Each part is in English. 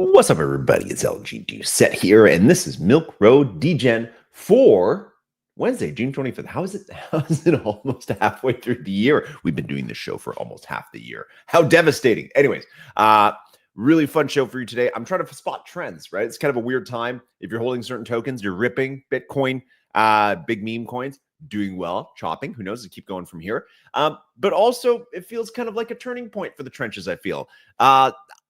What's up, everybody? It's LG Set here, and this is Milk Road Degen for Wednesday, June 25th. How is it? How is it almost halfway through the year? We've been doing this show for almost half the year. How devastating. Anyways, really fun show for you today. I'm trying to spot trends, right? It's kind of a weird time. If you're holding certain tokens, you're ripping Bitcoin, big meme coins, doing well, chopping. Who knows? To keep going from here. But also, it feels kind of like a turning point for the trenches, I feel.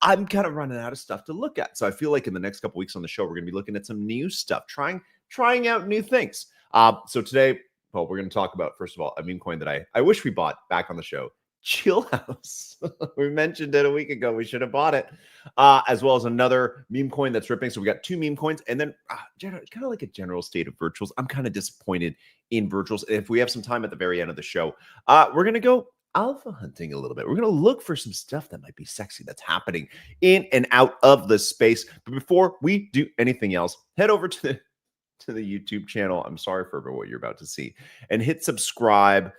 I'm kind of running out of stuff to look at. So I feel like in the next couple weeks on the show, we're going to be looking at some new stuff, trying out new things. So today, well, we're going to talk about, first of all, a meme coin that I wish we bought back on the show, CHILLHOUSE. We mentioned it a week ago. We should have bought it, as well as another meme coin that's ripping. So we got two meme coins, and then kind of like a general state of virtuals. I'm kind of disappointed in virtuals. If we have some time at the very end of the show, we're going to go alpha hunting a little bit. We're going to look for some stuff that might be sexy that's happening in and out of the space. But before we do anything else, head over to the YouTube channel. I'm sorry for what you're about to see, and hit subscribe.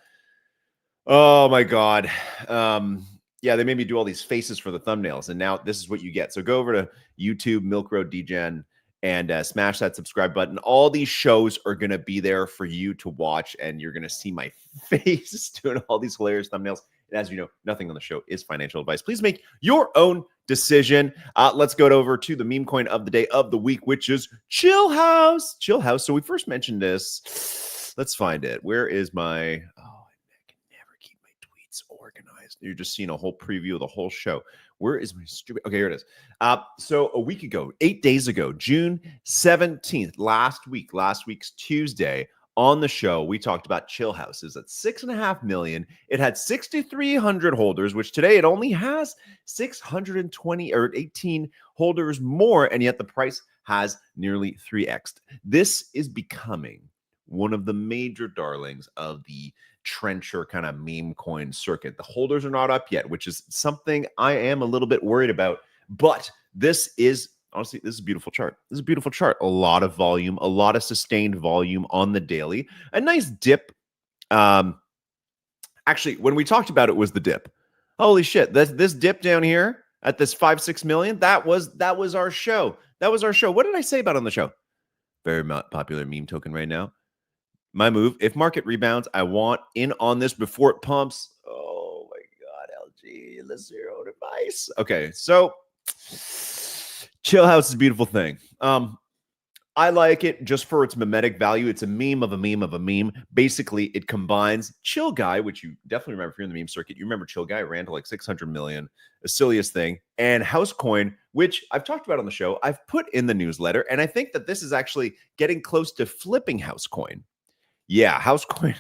Oh my God. Yeah, they made me do all these faces for the thumbnails, and now this is what you get. So go over to YouTube, Milk Road Degen, and smash that subscribe button. All these shows are going to be there for you to watch, and you're going to see my face doing all these hilarious thumbnails. And as you know, nothing on the show is financial advice. Please make your own decision. Let's go over to the meme coin of the day of the week, which is CHILLHOUSE. CHILLHOUSE. So we first mentioned this. Let's find it. Where is my... organized. You're just seeing a whole preview of the whole show. Where is my stupid? Okay, here it is. So a week ago, 8 days ago, June 17th, last week's Tuesday, on the show, we talked about CHILLHOUSE. It's at 6.5 million. It had 6,300 holders, which today it only has 620 or 18 holders more, and yet the price has nearly 3x'd. This is becoming one of the major darlings of the trencher kind of meme coin circuit. The holders are not up yet, which is something I am a little bit worried about. But this is, honestly, this is a beautiful chart. This is a beautiful chart. A lot of volume, a lot of sustained volume on the daily. A nice dip. Actually, when we talked about it was the dip. Holy shit. This dip down here at this 5-6 million, that was our show. That was our show. What did I say about on the show? Very popular meme token right now. My move, if market rebounds, I want in on this before it pumps. Oh my God, LG, listen to your own advice. Okay, so CHILLHOUSE is a beautiful thing. I like it just for its memetic value. It's a meme of a meme of a meme. Basically, it combines Chill Guy, which you definitely remember if you're in the meme circuit. You remember Chill Guy ran to like 600 million, a silliest thing, and House Coin, which I've talked about on the show. I've put in the newsletter, and I think that this is actually getting close to flipping House Coin. Yeah, House Coin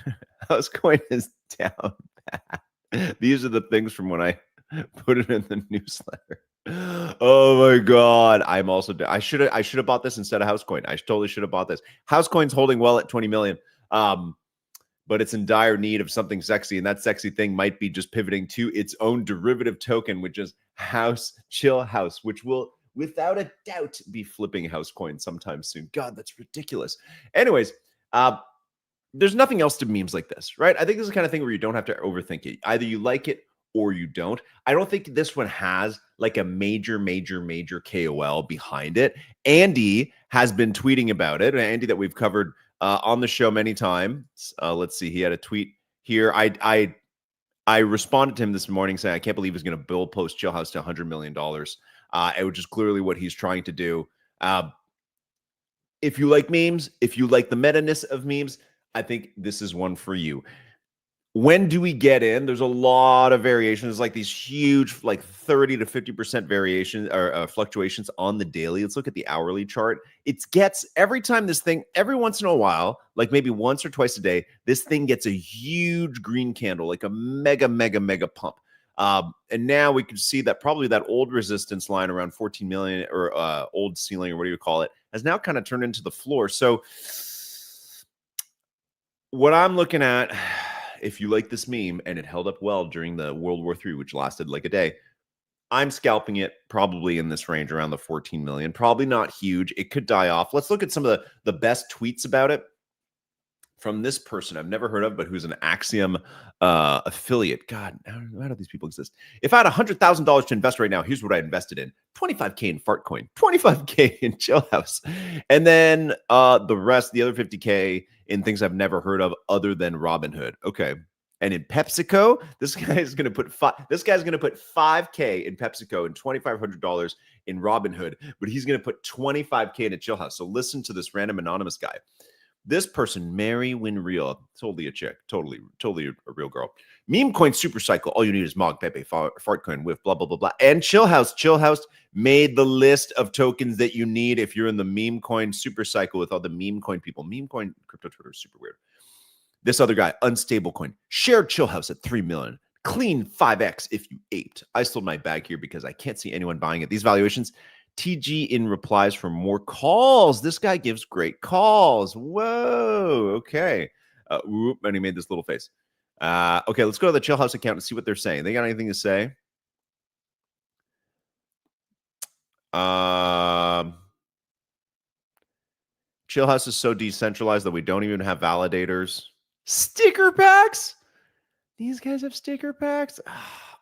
is down bad. These are the things from when I put it in the newsletter. Oh my God. I'm also I should have bought this instead of House Coin. I totally should have bought this. House Coin's holding well at 20 million. But it's in dire need of something sexy, and that sexy thing might be just pivoting to its own derivative token, which is CHILLHOUSE, which will without a doubt be flipping House Coin sometime soon. God, that's ridiculous. Anyways, there's nothing else to memes like this, right? I think this is the kind of thing where you don't have to overthink it. Either you like it or you don't. I don't think this one has like a major KOL behind it. Andy has been tweeting about it. Andy that we've covered on the show many times. Let's see. He had a tweet here. I responded to him this morning saying, I can't believe he's going to build post CHILLHOUSE to $100 million, which is clearly what he's trying to do. If you like memes, if you like the meta-ness of memes, I think this is one for you. When do we get in? There's a lot of variations, like these huge, like 30 to 50% variations or fluctuations on the daily. Let's look at the hourly chart. It gets every time this thing, every once in a while, like maybe once or twice a day, this thing gets a huge green candle, like a mega pump. And now we can see that probably that old resistance line around 14 million or old ceiling or what do you call it has now kind of turned into the floor. So what I'm looking at, if you like this meme and it held up well during the World War III, which lasted like a day, I'm scalping it probably in this range around the 14 million. Probably not huge. It could die off. Let's look at some of the best tweets about it from this person I've never heard of, but who's an Axiom affiliate. God, how do these people exist? If I had $100,000 to invest right now, here's what I invested in: 25K in Fartcoin, 25K in Chillhouse, and then the rest, the other 50K in things I've never heard of other than Robinhood. Okay. And in PepsiCo, this guy's going to put 5K in PepsiCo and $2,500 in Robinhood, but he's going to put 25K in a Chillhouse. So listen to this random anonymous guy. This person, Mary Winreal, totally a chick, totally a real girl. Memecoin supercycle. All you need is Mog Pepe, Fartcoin, with blah blah blah blah. And Chillhouse. Chillhouse made the list of tokens that you need if you're in the Memecoin supercycle with all the Memecoin people. Memecoin crypto Twitter is super weird. This other guy, Unstable Coin, shared Chillhouse at 3 million. Clean 5x if you aped. I sold my bag here because I can't see anyone buying it. These valuations. TG in replies for more calls. This guy gives great calls. Whoa. Okay. And he made this little face. Okay, let's go to the Chillhouse account and see what they're saying. They got anything to say? Chillhouse is so decentralized that we don't even have validators. Sticker packs? These guys have sticker packs?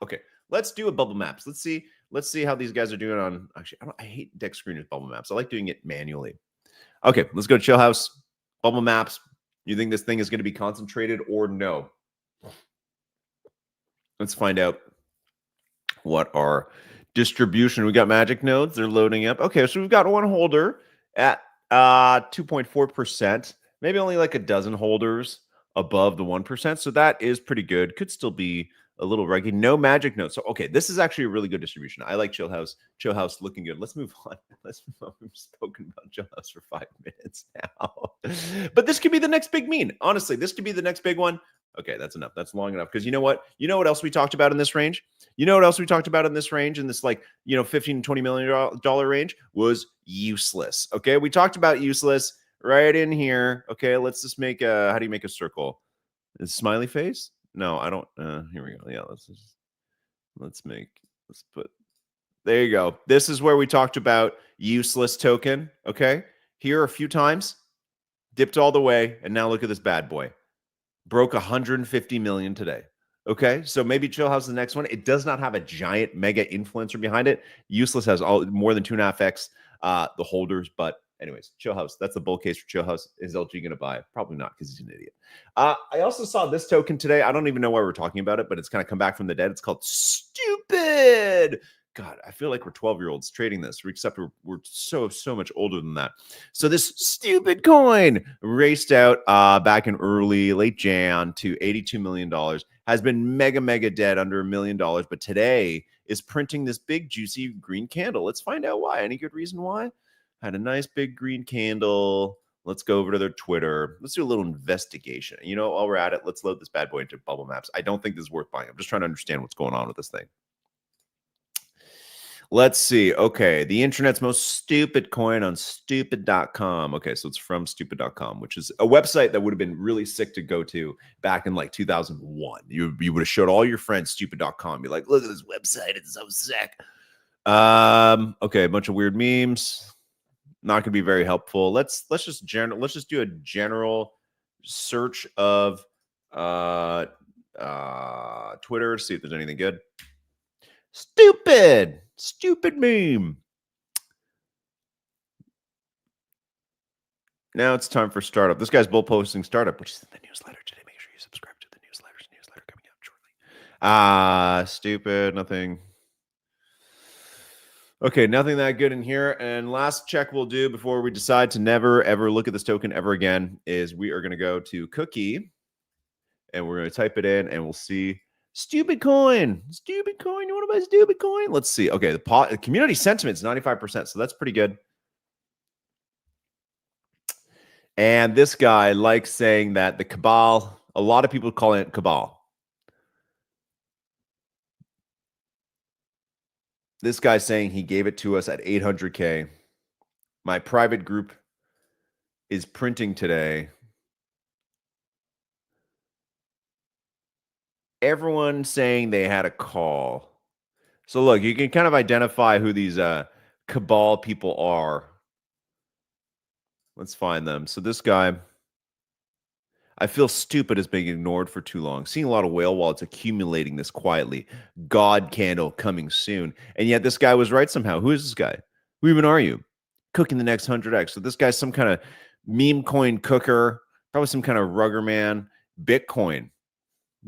Okay, let's do a bubble maps. Let's see how these guys are doing on. Actually, I hate deck screen with bubble maps. I like doing it manually. Okay, let's go to Chillhouse. Bubble maps. You think this thing is going to be concentrated or no? Let's find out what our distribution. We got magic nodes. They're loading up. Okay, so we've got one holder at 2.4%. Maybe only like a dozen holders above the 1%. So that is pretty good. Could still be a little reggy. No magic notes. So, okay, this is actually a really good distribution. I like Chillhouse. Chillhouse looking good. Let's move on. Let's move on. We've spoken about Chillhouse for 5 minutes now. But this could be the next big meme. Honestly, this could be the next big one. Okay, that's enough. That's long enough. Because you know what? You know what else we talked about in this range? You know what else we talked about in this range, in this like, $15 to $20 million range, was useless. Okay, we talked about useless right in here. Okay, let's just make how do you make a circle? Is smiley face? No, I don't. Here we go. Yeah, let's put. There you go. This is where we talked about useless token. Okay, here a few times, dipped all the way, and now look at this bad boy. Broke 150 million today. Okay, so maybe Chillhouse is the next one. It does not have a giant mega influencer behind it. Useless has more than 2.5x the holders, but anyways, Chillhouse. That's the bull case for Chillhouse. Is LG going to buy? Probably not, because he's an idiot. I also saw this token today. I don't even know why we're talking about it, but it's kind of come back from the dead. It's called Stupid. God, I feel like we're 12-year-olds trading this, except we're so much older than that. So this Stupid coin raced out back in late Jan to $82 million. Has been mega dead under $1 million, but today is printing this big juicy green candle. Let's find out why. Any good reason why? Had a nice big green candle. Let's go over to their Twitter. Let's do a little investigation. While we're at it, let's load this bad boy into bubble maps. I don't think this is worth buying. I'm just trying to understand what's going on with this thing. Let's see. Okay, the internet's most stupid coin on stupid.com. Okay, so it's from stupid.com, which is a website that would have been really sick to go to back in like 2001. You would have showed all your friends stupid.com. Be like, look at this website. It's so sick. Okay, a bunch of weird memes. Not going to be very helpful. Let's just do a general search of Twitter, see if there's anything good. Stupid meme. Now it's time for startup. This guy's bull posting startup, which is in the newsletter today. Make sure you subscribe to the newsletter coming out shortly. Stupid, nothing. Okay, nothing that good in here. And last check we'll do before we decide to never, ever look at this token ever again is we are going to go to Cookie, and we're going to type it in, and we'll see Stupid coin. You want to buy stupid coin? Let's see. Okay, the community sentiment is 95%, so that's pretty good. And this guy likes saying that the cabal, a lot of people call it cabal. This guy's saying he gave it to us at 800K. My private group is printing today. Everyone saying they had a call. So look, you can kind of identify who these cabal people are. Let's find them. So this guy, I feel stupid as being ignored for too long. Seeing a lot of whale while it's accumulating this quietly. God candle coming soon. And yet this guy was right somehow. Who is this guy? Who even are you? Cooking the next 100x. So this guy's some kind of meme coin cooker, probably some kind of rugger man. Bitcoin.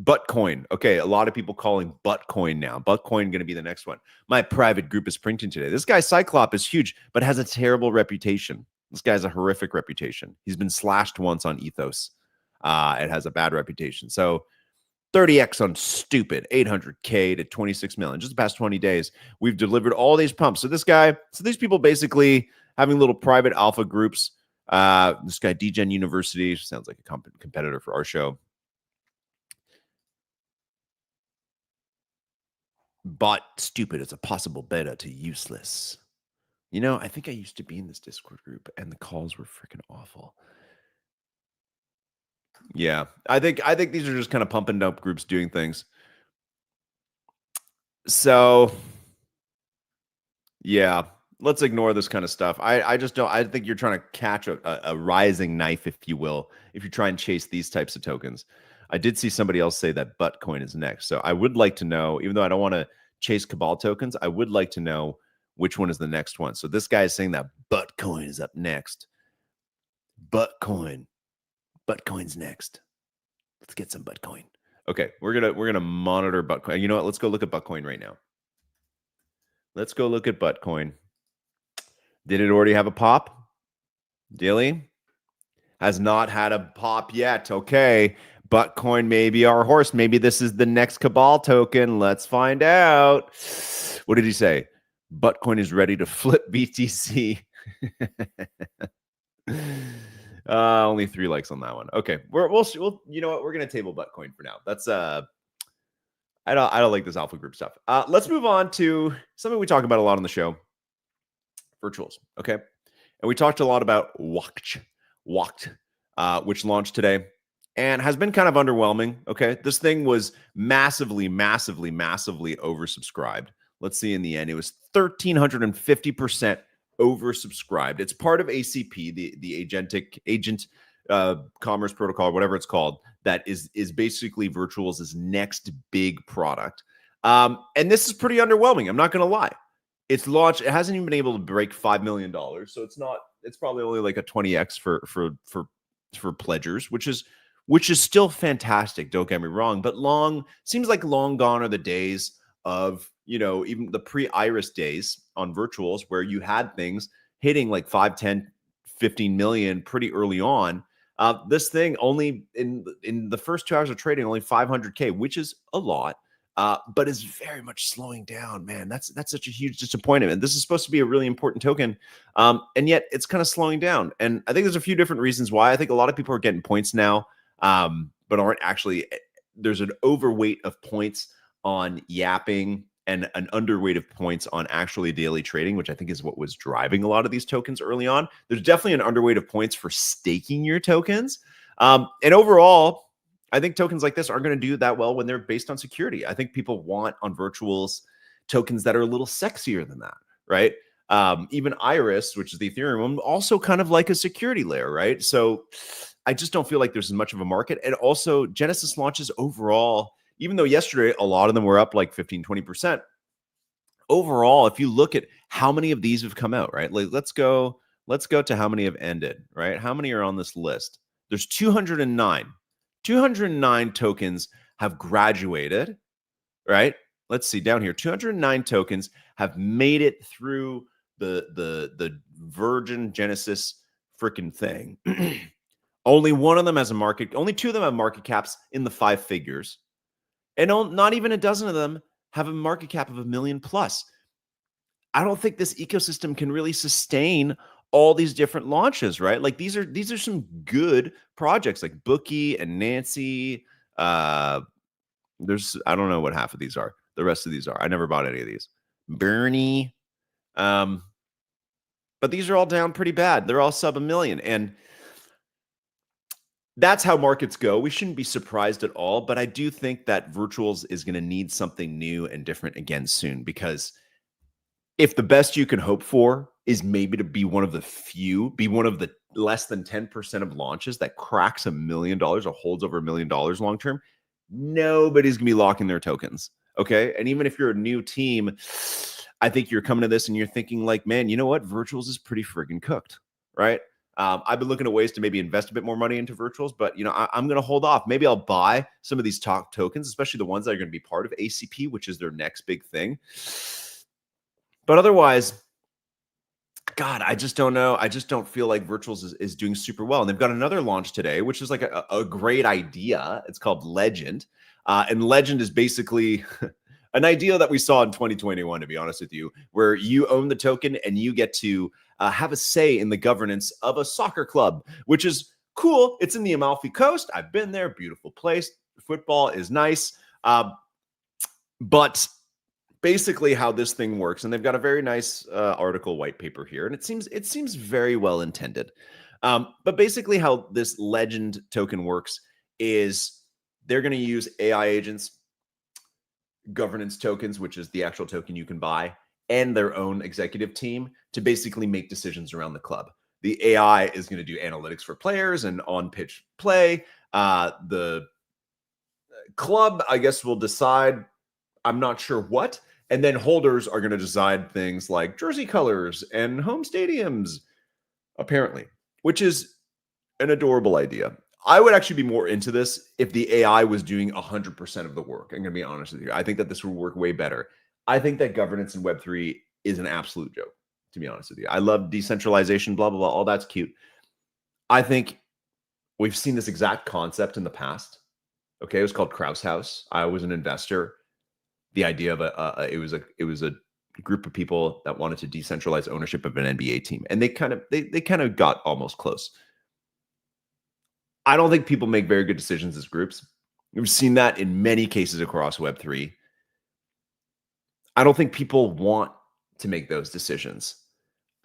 Buttcoin. Okay, a lot of people calling Buttcoin now. Buttcoin going to be the next one. My private group is printing today. This guy Cyclop is huge, but has a terrible reputation. This guy has a horrific reputation. He's been slashed once on Ethos. It has a bad reputation. So 30x on stupid, 800K to 26 million. Just the past 20 days, we've delivered all these pumps. So this guy, so these people basically having little private alpha groups. This guy, Degen University, sounds like a competitor for our show. But stupid is a possible beta to useless. You know, I think I used to be in this Discord group and the calls were freaking awful. Yeah, I think these are just kind of pump and dump groups doing things. So, yeah, let's ignore this kind of stuff. I just don't. I think you're trying to catch a rising knife, if you will, if you try and chase these types of tokens. I did see somebody else say that Buttcoin is next. So I would like to know, even though I don't want to chase Cabal tokens, I would like to know which one is the next one. So this guy is saying that Buttcoin is up next. Buttcoin's next. Let's get some Buttcoin. Okay, we're gonna monitor Buttcoin. You know what? Let's go look at Buttcoin right now. Let's go look at Buttcoin. Did it already have a pop? Dilly has not had a pop yet. Okay, Buttcoin may be our horse. Maybe this is the next Cabal token. Let's find out. What did he say? Buttcoin is ready to flip BTC. Only 3 likes on that one. Okay, we'll you know what? We're gonna table Buttcoin for now. That's I don't like this alpha group stuff. Let's move on to something we talk about a lot on the show. Virtuals. Okay, and we talked a lot about WACH, which launched today and has been kind of underwhelming. Okay, this thing was massively oversubscribed. Let's see. In the end, it was 1,350% oversubscribed. It's part of ACP, the agent commerce protocol, whatever it's called, that is basically Virtuals' next big product. And this is pretty underwhelming. I'm not going to lie. It's launched. It hasn't even been able to break $5 million. So it's probably only like a 20x for pledgers, which is still fantastic. Don't get me wrong, but seems like long gone are the days of, you know, even the pre-Iris days on Virtuals where you had things hitting like 5, 10, 15 million pretty early on. This thing only in the first 2 hours of trading, only 500K, which is a lot, but is very much slowing down, man. That's such a huge disappointment. This is supposed to be a really important token, and yet it's kind of slowing down. And I think there's a few different reasons why. I think a lot of people are getting points now, but aren't actually. There's an overweight of points on yapping and an underweight of points on actually daily trading, which I think is what was driving a lot of these tokens early on. There's definitely an underweight of points for staking your tokens. And overall, I think tokens like this aren't going to do that well when they're based on security. I think people want on Virtuals tokens that are a little sexier than that, right? Even Iris, which is the Ethereum one, also kind of like a security layer, right? So I just don't feel like there's as much of a market. And also Genesis launches overall, even though yesterday a lot of them were up like 15, 20%, overall, if you look at how many of these have come out, right? Like let's go to how many have ended, right? How many are on this list? There's 209. 209 tokens have graduated, right? Let's see down here. 209 tokens have made it through the Virgin Genesis freaking thing. Only one of them has a market. Only 2 of them have market caps in the 5 figures. And not even a dozen of them have a market cap of $1 million plus. I don't think this ecosystem can really sustain all these different launches, right? Like these are some good projects like Bookie and Nancy. I don't know what half of these are. The rest of these are. I never bought any of these. Bernie. But these are all down pretty bad. They're all sub $1 million. And that's how markets go. We shouldn't be surprised at all, but I do think that Virtuals is going to need something new and different again soon, because if the best you can hope for is maybe to be one of the few, be one of the less than 10% of launches that cracks $1 million or holds over $1 million long term, nobody's gonna be locking their tokens. Okay. And even if you're a new team, I think you're coming to this and you're thinking, like, man, you know what? Virtuals is pretty friggin' cooked, right? I've been looking at ways to maybe invest a bit more money into virtuals, but I'm going to hold off. Maybe I'll buy some of these top tokens, especially the ones that are going to be part of ACP, which is their next big thing. But otherwise, God, I just don't know. I just don't feel like virtuals is doing super well. And they've got another launch today, which is like a great idea. It's called Legend. And Legend is basically an idea that we saw in 2021, to be honest with you, where you own the token and you get to have a say in the governance of a soccer club, which is cool. It's in the Amalfi Coast. I've been there. Beautiful place. Football is nice. But basically how this thing works, and they've got a very nice article white paper here, and it seems very well intended. But basically how this Legend token works is they're going to use AI agents, governance tokens, which is the actual token you can buy, and their own executive team to basically make decisions around the club. The AI is going to do analytics for players and on-pitch play. The club, I guess, will decide, I'm not sure what, and then holders are going to decide things like jersey colors and home stadiums, apparently, which is an adorable idea. I would actually be more into this if the AI was doing 100% of the work. I'm going to be honest with you. I think that this would work way better. I think that governance in Web3 is an absolute joke, to be honest with you. I love decentralization, blah, blah, blah. All that's cute. I think we've seen this exact concept in the past. Okay, it was called Kraus House. I was an investor. The idea of it was a group of people that wanted to decentralize ownership of an NBA team, and they kind of got almost close. I don't think people make very good decisions as groups. We've seen that in many cases across Web3. I don't think people want to make those decisions.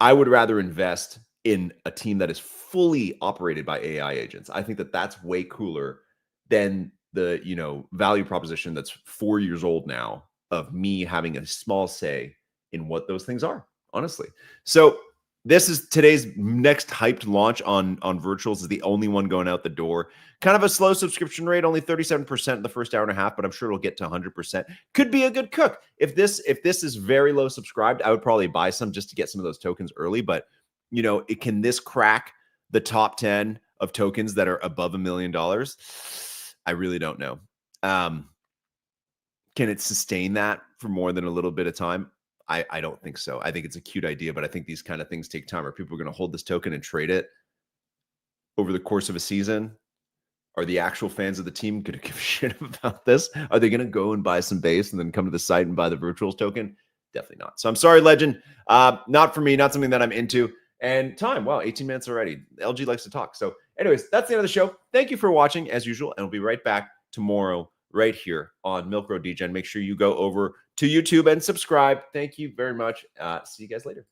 I would rather invest in a team that is fully operated by AI agents. I think that that's way cooler than the value proposition that's 4 years old now of me having a small say in what those things are, honestly. So this is today's next hyped launch on virtuals, is the only one going out the door. Kind of a slow subscription rate, only 37% in the first hour and a half, but I'm sure it'll get to 100%. Could be a good cook. If this is very low subscribed, I would probably buy some just to get some of those tokens early. But can this crack the top 10 of tokens that are above $1 million? I really don't know. Can it sustain that for more than a little bit of time? I don't think so. I think it's a cute idea, but I think these kind of things take time. Are people going to hold this token and trade it over the course of a season? Are the actual fans of the team going to give a shit about this? Are they going to go and buy some base and then come to the site and buy the virtuals token? Definitely not. So I'm sorry, Legend. Not for me, not something that I'm into. And time, wow, 18 minutes already. LG likes to talk. So anyways, that's the end of the show. Thank you for watching as usual. And we'll be right back tomorrow right here on Milk Road Degen. Make sure you go over to YouTube and subscribe. Thank you very much. See you guys later.